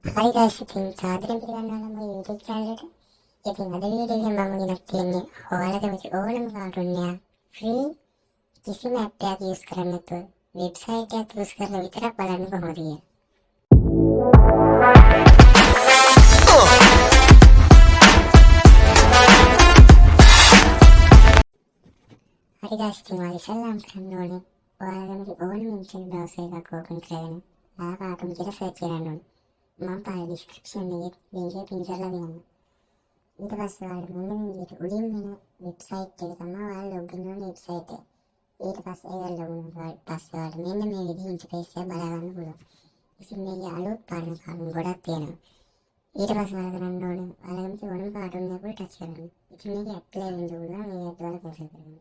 Hi guys, ඉතින් සාදරයෙන් පිළිගන්නවා මගේ YouTube channel එකට. ඉතින් අද වීඩියෝ එකෙන් මම ගෙනත් තියෙන්නේ ඔයාලා කැමති ඕනම කාටුන් එකක් free කිසිම app එකක් use කරන්නේ නැතුව website එකක් use කරලා විතරක් බලන්න කොහොමද කියලා. හරි guys, ඉතින් ඔයාලා ඉස්සෙල්ලාම කරන්න ඕනේ ඔයාලා කැමති ඕනම internet browser එකක් open කරගෙන ආ කාටුන් කියලා search කරන්න ඕනේ. මම පාර description එකේ link එක pin කරලා දෙන්නම්. ඊට පස්සේ ඔයාලට මෙන්න මේ විදිහට උඩින් වෙන website එක තමයි ඔයාලා login වෙන website එක. ඊට පස්සේ ඒක login වුණාට පස්සේ ඔයාලට මෙන්න මේ විදිහේ interface එක බලා ගන්න පුළුවන්. ඉතින් මේකේ අලුත් පාරන කාටුන් ගොඩක් තියෙනවා. ඊට පස්සේ ඔයාලා කරන්න ඕනේ ඔයාලගම තියෙන ඕනම කාටුන් එකකට ටච් කරන්න. ඉතින් මේකේ app play වෙන්න පුළුවන්. මේ app වල කෝෂන් කරන්න.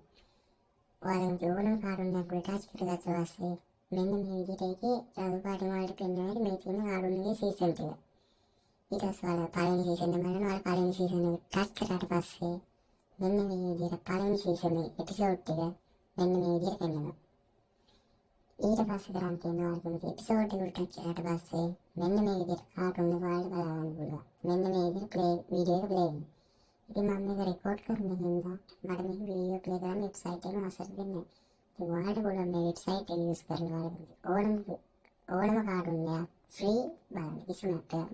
ඔයාලගම තියෙන ඕනම කාටුන් එකකට ටච් කරගත්තා පස්සේ මෙන්න මේ විදිහට ඒකේ රළු පාටින් වලට පෙන්වන්නේ මේ තියෙන කාටුන් එකේ සීසන් ටික. ඊට පස්සේ ඔයාලා පළවෙනි සීසන් එක බලනවා. ඔයාලා පළවෙනි සීසන් එක ටච් කරාට පස්සේ මෙන්න මේ විදිහට පළවෙනි සීසන් එකේ එපිසෝඩ් ටික මෙන්න මේ විදිහට පෙන්වනවා. ඊට පස්සේ කරන් තියෙනවා ඔයාලගේ එපිසෝඩ් එකට ටච් කරාට පස්සේ මෙන්න මේ විදිහට කාටුන් එක ඔයාලට බලා ගන්න පුළුවන්. මෙන්න මේ විදිහට ප්ලේ වීඩියෝ එක ප්ලේ වෙනවා. ඉතින් මම මේක රෙකෝඩ් කරන හින්දා මට මේක වීඩියෝ ප්ලේ කරන්න වෙබ්සයිට් එකේ අවසර දෙන්නේ නැහැ. ඉතින් ඔයාලට පුළුවන් මේ වෙබ්සයිට් එක යූස් කරලා ඕනම කාටුන් එකක් ෆ්‍රී බලන්න කිසිම අප්ඩේට්